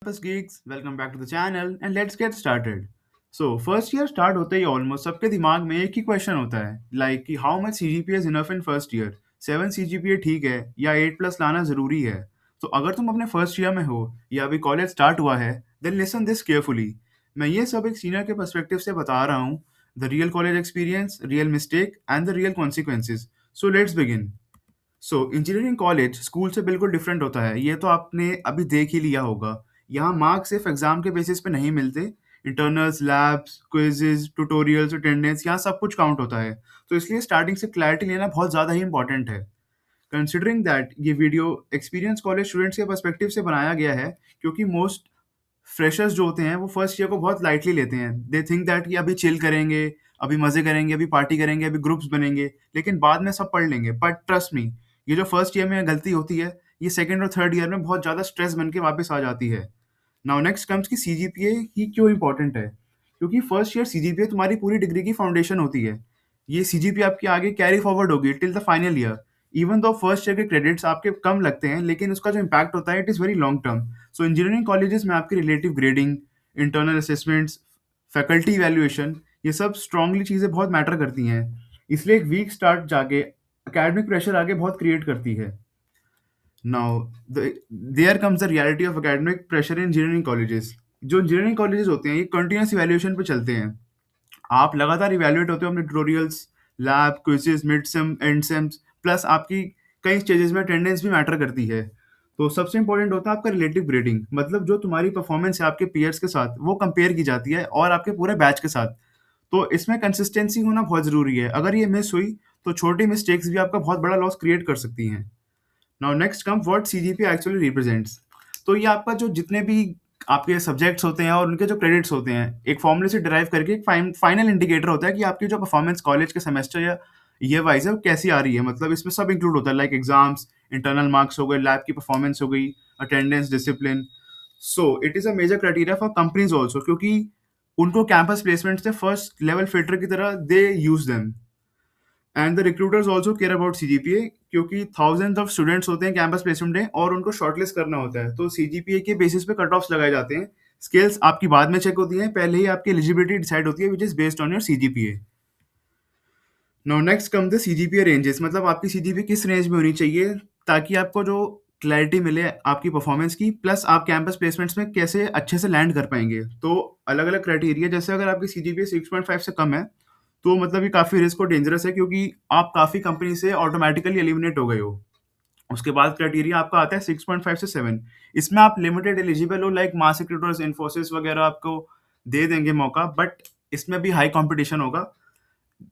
Campus Geeks, welcome back to the channel and let's get started. So, first year start होते ही almost सबके दिमाग में एक ही question होता है लाइक कि how much CGPA is enough in first year. 7 CGPA ठीक है या 8 प्लस लाना जरूरी है। तो अगर तुम अपने फर्स्ट ईयर में हो या अभी कॉलेज स्टार्ट हुआ है देन लिसन दिस केयरफुली। मैं ये सब एक सीनियर के पर्सपेक्टिव से बता रहा हूँ। The real college experience, real mistake and the real consequences. So let's begin. Engineering college school से बिल्कुल डिफरेंट होता है, ये तो आपने अभी देख ही लिया होगा। यहाँ मार्क्स सिर्फ एग्जाम के बेसिस पे नहीं मिलते। Internals, labs, quizzes, tutorials, attendance, यहाँ सब कुछ काउंट होता है। तो इसलिए स्टार्टिंग से क्लैरिटी लेना बहुत ज़्यादा ही इंपॉर्टेंट है। कंसिडरिंग दैट ये वीडियो एक्सपीरियंस कॉलेज स्टूडेंट्स के पर्सपेक्टिव से बनाया गया है, क्योंकि मोस्ट फ्रेशर्स जो होते हैं वो फर्स्ट ईयर को बहुत लाइटली लेते हैं। दे थिंक दैट कि अभी चिल करेंगे, अभी मजे करेंगे, अभी पार्टी करेंगे, अभी ग्रुप्स बनेंगे, लेकिन बाद में सब पढ़ लेंगे। बट ट्रस्ट मी, ये जो फर्स्ट ईयर में गलती होती है, ये सेकंड और थर्ड ईयर में बहुत ज़्यादा स्ट्रेस बन के वापस आ जाती है। नाउ नेक्स्ट कम्स की सीजीपीए ही क्यों इंपॉर्टेंट है। क्योंकि फर्स्ट ईयर सीजीपीए तुम्हारी पूरी डिग्री की फाउंडेशन होती है। ये सीजीपीए आपकी आगे कैरी फॉरवर्ड होगी till the final year. Even though first year के क्रेडिट्स आपके कम लगते हैं, लेकिन उसका जो इम्पैक्ट होता है it is very long term. So engineering colleges में आपकी relative grading, internal assessments, faculty evaluation, ये सब स्ट्रांगली चीज़ें बहुत मैटर करती हैं। इसलिए एक वीक स्टार्ट जाके एकेडमिक प्रेशर आगे बहुत क्रिएट करती है। Now there comes the reality of academic pressure in engineering colleges. जो इंजीनियरिंग कॉलेजेस होते हैं ये कंटिन्यूस इवैल्यूएशन पे चलते हैं। आप लगातार इवैल्यूएट होते हो अपने tutorials, lab, quizzes, mid sem, end sems, plus आपकी कई स्टेजेस में अटेंडेंस भी मैटर करती है। तो सबसे इंपॉर्टेंट होता है आपका रिलेटिव ग्रेडिंग, मतलब जो तुम्हारी परफॉर्मेंस है आपके पीयर्स के साथ वो कंपेयर की जाती है और आपके पूरे बैच के साथ। तो इसमें कंसिस्टेंसी होना बहुत ज़रूरी है। अगर ये मिस हुई तो छोटी मिस्टेक्स भी आपका बहुत बड़ा लॉस क्रिएट कर सकती हैं। Now next come what CGPA actually represents. तो ये आपका जो जितने भी आपके सब्जेक्ट्स होते हैं और उनके जो क्रेडिट्स होते हैं, एक फॉर्मूले से डिराइव करके एक फाइनल इंडिकेटर होता है कि आपकी जो परफॉर्मेंस कॉलेज के सेमेस्टर या ईयर वाइज है वो कैसी आ रही है। मतलब इसमें सब इंक्लूड होता है लाइक एग्जाम्स, इंटरनल मार्क्स हो गए, लैब की परफॉर्मेंस हो गई, attendance, discipline. So it is a major criteria for companies also, क्योंकि उनको कैंपस प्लेसमेंट से फर्स्ट लेवल फिल्टर की तरह they use them. And the recruiters also care about CGPA, क्योंकि थाउजेंड्स ऑफ स्टूडेंट्स होते हैं कैंपस प्लेसमेंट में और उनको शॉर्टलिस्ट करना होता है। तो सीजीपीए के बेसिस पे कट ऑफ्स लगाए जाते हैं। स्किल्स आपकी बाद में चेक होती हैं, पहले ही आपकी एलिजिबिलिटी डिसाइड होती है which is based on your CGPA. Now next come the CGPA ranges, मतलब आपकी सीजीपीए किस रेंज में होनी चाहिए ताकि आपको जो क्लैरिटी मिले आपकी परफॉर्मेंस की, प्लस आप कैंपस प्लेसमेंट्स में कैसे अच्छे से लैंड कर पाएंगे। तो अलग अलग क्राइटेरिया, जैसे अगर आपकी सीजीपीए 6.5 से कम है तो मतलब ये काफ़ी रिस्क और डेंजरस है, क्योंकि आप काफ़ी कंपनी से ऑटोमेटिकली एलिमिनेट हो गए हो। उसके बाद क्राइटेरिया आपका आता है 6.5 से 7। इसमें आप लिमिटेड एलिजिबल हो, लाइक मास रिक्रूटर्स, इन्फोसिस वगैरह आपको दे देंगे मौका, बट इसमें भी हाई कंपटीशन होगा।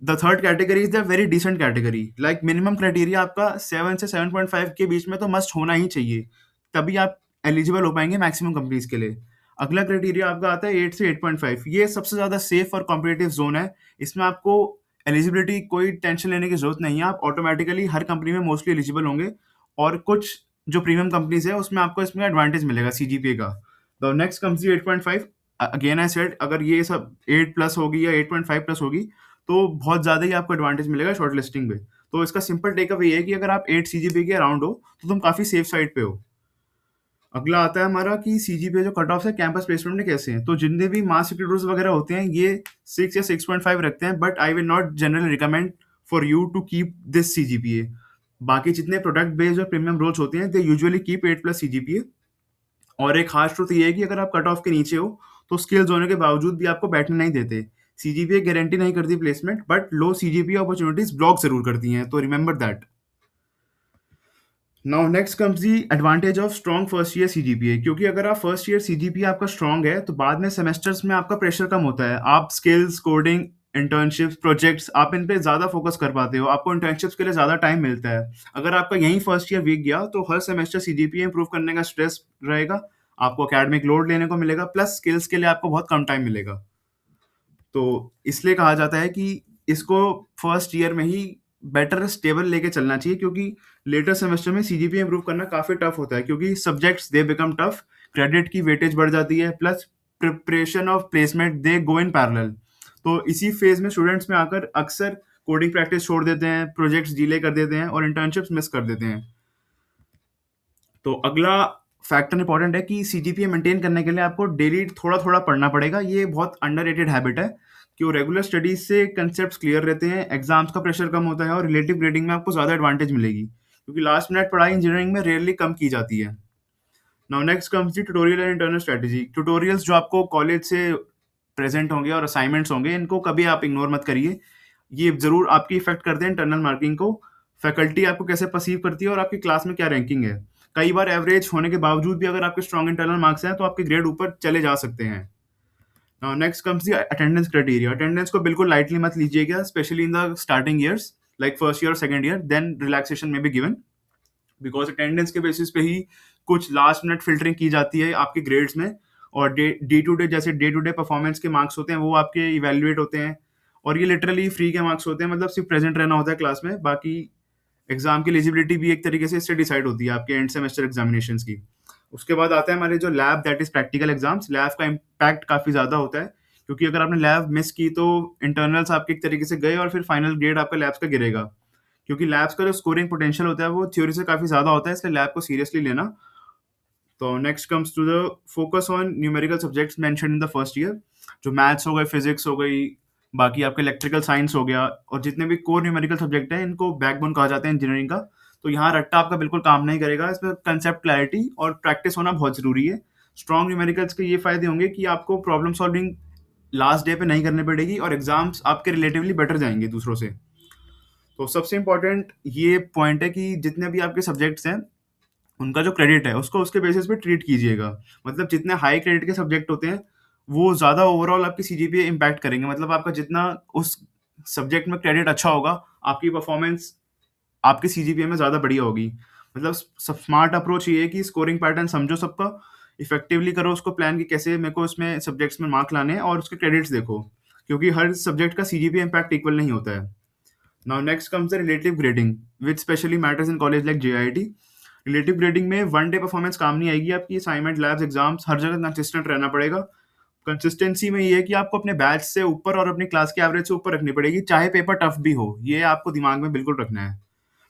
The third category is the very decent category, like minimum criteria आपका 7 से 7.5 के बीच में तो मस्ट होना ही चाहिए, तभी आप एलिजिबल हो पाएंगे मैक्सिमम कंपनीज के लिए। अगला क्राइटेरिया आपका आता है 8 से 8.5, ये सबसे ज़्यादा सेफ और कॉम्पिटेटिव जोन है। इसमें आपको एलिजिबिलिटी कोई टेंशन लेने की जरूरत नहीं है, आप ऑटोमेटिकली हर कंपनी में मोस्टली एलिजिबल होंगे। और कुछ जो प्रीमियम कंपनीज है उसमें आपको इसमें एडवांटेज मिलेगा सीजीपीए का। The next comes 8.5। Again I said, अगर ये सब 8 प्लस होगी या 8.5 प्लस होगी तो बहुत ज़्यादा ही आपको एडवांटेज मिलेगा शॉर्ट लिस्टिंग में। तो इसका सिंपल टेक अवे ये है कि अगर आप 8 सीजीपीए के अराउंड हो तो तुम काफ़ी सेफ साइड पे हो। अगला आता है हमारा कि सीजीपीए जो कट ऑफ है कैंपस प्लेसमेंट में कैसे हैं। तो जितने भी मास रिक्रूटर्स वगैरह होते हैं ये 6 या 6.5 रखते हैं, but I will not generally recommend for you to keep this CGPA. बाकी जितने प्रोडक्ट बेस्ड और प्रीमियम रोल्स होते हैं they usually keep 8 plus CGPA. और एक हार्श ट्रूथ ये है कि अगर आप कट ऑफ के नीचे हो तो स्किल्स होने के बावजूद भी आपको बैठने नहीं देते। सीजीपीए गारंटी नहीं करती placement, but low CGPA opportunities block जरूर करती हैं, तो remember that. Now next comes the advantage of strong first year CGPA, क्योंकि अगर आप फर्स्ट ईयर सीजीपीए आपका स्ट्रॉन्ग है तो बाद में सेमेस्टर्स में आपका प्रेशर कम होता है। आप स्किल्स, कोडिंग, इंटर्नशिप्स, प्रोजेक्ट्स, आप इन पे ज़्यादा फोकस कर पाते हो, आपको इंटर्नशिप्स के लिए ज़्यादा टाइम मिलता है। अगर आपका यहीं फर्स्ट ईयर वीक गया तो हर सेमेस्टर सीजीपीए इंप्रूव करने का स्ट्रेस रहेगा, आपको अकेडमिक लोड लेने को मिलेगा, प्लस स्किल्स के लिए आपको बहुत कम टाइम मिलेगा। तो इसलिए कहा जाता है कि इसको फर्स्ट ईयर में ही बेटर स्टेबल लेके चलना चाहिए, क्योंकि लेटर सेमेस्टर में सीजीपीए इंप्रूव करना काफ़ी टफ होता है, क्योंकि subjects they become tough, credit की वेटेज बढ़ जाती है, plus preparation of placement they go in parallel. तो इसी फेज में स्टूडेंट्स में आकर अक्सर कोडिंग प्रैक्टिस छोड़ देते हैं, प्रोजेक्ट्स डिले कर देते हैं और इंटर्नशिप्स मिस कर देते हैं। तो अगला फैक्टर इंपॉर्टेंट है कि सीजीपीए मेंटेन करने के लिए आपको डेली थोड़ा-थोड़ा पढ़ना पड़ेगा। ये बहुत अंडररेटेड हैबिट है कि वो रेगुलर स्टडीज़ से कांसेप्ट्स क्लियर रहते हैं, एग्ज़ाम्स का प्रेशर कम होता है और रिलेटिव ग्रेडिंग में आपको ज़्यादा एडवांटेज मिलेगी। क्योंकि लास्ट मिनट पढ़ाई इंजीनियरिंग में रेयरली कम की जाती है। Now next comes the tutorial and internal strategy. Tutorials जो आपको कॉलेज से प्रेज़ेंट होंगे और असाइनमेंट्स होंगे, इनको कभी आप इग्नोर मत करिए। ये ज़रूर आपकी इफ़ेक्ट करते हैं इंटरनल मार्किंग को। फैकल्टी आपको कैसे पर्सीव करती है और आपकी क्लास में क्या रैंकिंग है। कई बार एवरेज होने के बावजूद भी अगर आपके स्ट्रॉन्ग इंटरनल मार्क्स हैं, तो आपके ग्रेड ऊपर चले जा सकते हैं। Next comes the attendance criteria. Attendance को बिल्कुल लाइटली मत लीजिएगा, specially in the starting years like first year और सेकंड ईयर, देन रिलैक्सेशन में बी गिवन। बिकॉज अटेंडेंस के बेसिस पे ही कुछ लास्ट मिनट फिल्टरिंग की जाती है आपके ग्रेड्स में, और डे टू डे जैसे डे टू डे परफॉर्मेंस के मार्क्स होते हैं वो आपके इवेल्युएट होते हैं, और ये लिटरली फ्री के मार्क्स होते हैं, मतलब सिर्फ प्रेजेंट रहना होता है क्लास में। बाकी एग्जाम की एलिजिबिलिटी भी एक तरीके से इससे डिसाइड होती है आपके एंड सेमेस्टर एग्जामिनेशंस की। उसके बाद आता है हमारे जो lab, that is practical exams. Lab का इम्पैक्ट काफ़ी ज़्यादा होता है, क्योंकि अगर आपने लैब मिस की तो इंटरनल्स आपके एक तरीके से गए और फिर फाइनल ग्रेड आपका लैब्स का गिरेगा। क्योंकि लैब्स का जो स्कोरिंग पोटेंशियल होता है वो थ्योरी से काफ़ी ज़्यादा होता है, इसलिए लैब को सीरियसली लेना। तो next comes to the focus on numerical subjects mention in the first year. जो मैथ्स हो गए, फिजिक्स हो गई, बाकी आपके इलेक्ट्रिकल साइंस हो गया, और जितने भी कोर न्यूमेरिकल सब्जेक्ट हैं इनको बैकबोन कहा जाता है इंजीनियरिंग का। तो यहाँ रट्टा आपका बिल्कुल काम नहीं करेगा, इसमें कंसेप्ट क्लैरिटी और प्रैक्टिस होना बहुत ज़रूरी है। स्ट्रॉन्ग न्यूमेरिकल्स के ये फायदे होंगे कि आपको प्रॉब्लम सॉल्विंग लास्ट डे पे नहीं करनी पड़ेगी, और एग्जाम्स आपके रिलेटिवली बेटर जाएंगे दूसरों से। तो सबसे इंपॉर्टेंट ये पॉइंट है कि जितने भी आपके सब्जेक्ट्स हैं उनका जो क्रेडिट है उसको उसके बेसिस पे ट्रीट कीजिएगा। मतलब जितने हाई क्रेडिट के सब्जेक्ट होते हैं वो ज़्यादा ओवरऑल आपकी सीजीपीए इम्पैक्ट करेंगे। मतलब आपका जितना उस सब्जेक्ट में क्रेडिट अच्छा होगा, आपकी परफॉर्मेंस आपके सीजीपीए में ज़्यादा बढ़िया होगी। मतलब सब स्मार्ट अप्रोच ये है कि स्कोरिंग पैटर्न समझो सबका, इफेक्टिवली करो उसको प्लान कि कैसे मेरे को इसमें सब्जेक्ट्स में मार्क लाने हैं, और उसके क्रेडिट्स देखो, क्योंकि हर सब्जेक्ट का सीजीपीए इम्पैक्ट इक्वल नहीं होता है। Now next comes the relative grading, which specially matters in college like JIT. Relative grading में वन डे परफॉर्मेंस काम नहीं आएगी आपकी। असाइनमेंट, लैब्स, एग्जाम्स, हर जगह कंसिस्टेंट रहना पड़ेगा। कंसिस्टेंसी में ये है कि आपको अपने बैच से ऊपर और अपनी क्लास के एवरेज से ऊपर रखनी पड़ेगी, चाहे पेपर टफ भी हो। ये आपको दिमाग में बिल्कुल रखना है।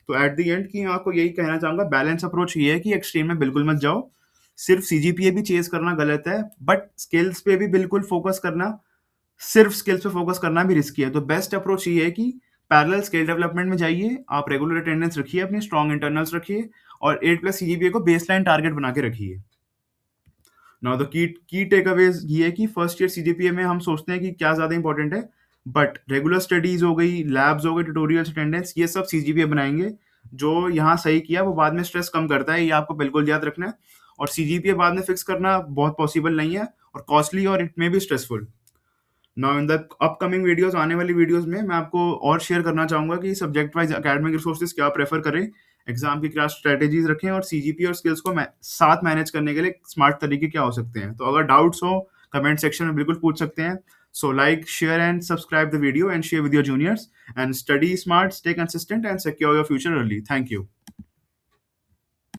तो एट द एंड की मैं आपको यही कहना चाहूंगा, बैलेंस अप्रोच ये है कि एक्सट्रीम में बिल्कुल मत जाओ। सिर्फ सीजीपीए भी चेज करना गलत है, बट स्किल्स पे भी बिल्कुल फोकस करना, सिर्फ स्किल्स पे फोकस करना भी रिस्की है। तो बेस्ट अप्रोच ये है कि पैरेलल स्किल डेवलपमेंट में जाइए, आप रेगुलर अटेंडेंस रखिए, अपनी स्ट्रॉन्ग इंटरनल्स रखिए, और 8+ सीजीपीए को बेसलाइन टारगेट बना के रखिए। नाउ द की टेकअवेज ये है कि फर्स्ट ईयर सीजीपीए में हम सोचते हैं कि क्या ज़्यादा इंपॉर्टेंट है, बट रेगुलर स्टडीज हो गई, लैब्स हो गए, ट्यूटोरियल्स, अटेंडेंस, ये सब सीजीपीए बनाएंगे। जो यहाँ सही किया वो बाद में स्ट्रेस कम करता है, ये आपको बिल्कुल याद रखना है। और सीजीपीए बाद में फिक्स करना बहुत पॉसिबल नहीं है, और कॉस्टली, और it may be stressful. Now in the upcoming videos, आने वाली वीडियोस में मैं आपको और शेयर करना चाहूंगा कि सब्जेक्ट वाइज एकेडमिक रिसोर्सेज क्या प्रेफर करें, एग्जाम की क्या स्ट्रेटेजीज रखें, और सीजीपीए और स्किल्स को साथ मैनेज करने के लिए स्मार्ट तरीके क्या हो सकते हैं। तो अगर डाउट्स हो कमेंट सेक्शन में बिल्कुल पूछ सकते हैं। So like, share and subscribe the video and share with your juniors, and study smart, stay consistent and secure your future early. Thank you.